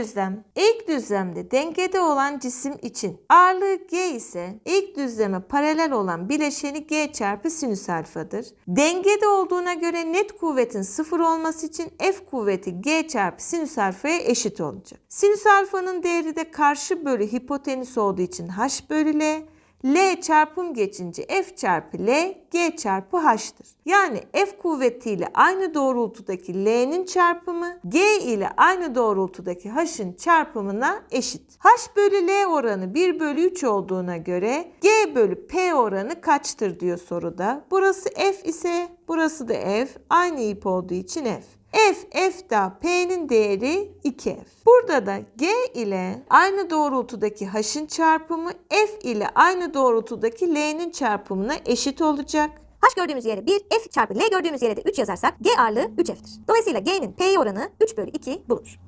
düzlem. İlk düzlemde dengede olan cisim için ağırlığı G ise ilk düzleme paralel olan bileşeni G çarpı sinüs alfadır. Dengede olduğuna göre net kuvvetin 0 olması için F kuvveti G çarpı sinüs alfaya eşit olacak. Sinüs alfanın değeri de karşı bölü hipotenüs olduğu için H bölü L. L çarpım geçince F çarpı L, G çarpı H'tır. Yani F kuvvetiyle aynı doğrultudaki L'nin çarpımı, G ile aynı doğrultudaki H'ın çarpımına eşit. H bölü L oranı 1 bölü 3 olduğuna göre G bölü P oranı kaçtır diyor soruda. Burası F ise burası da F. Aynı ip olduğu için F. F da P'nin değeri 2F. Burada da G ile aynı doğrultudaki H'ın çarpımı F ile aynı doğrultudaki L'nin çarpımına eşit olacak. H gördüğümüz yere 1, F çarpı L gördüğümüz yere de 3 yazarsak G ağırlığı 3F'tir. Dolayısıyla G'nin P'ye oranı 3 bölü 2 bulunur.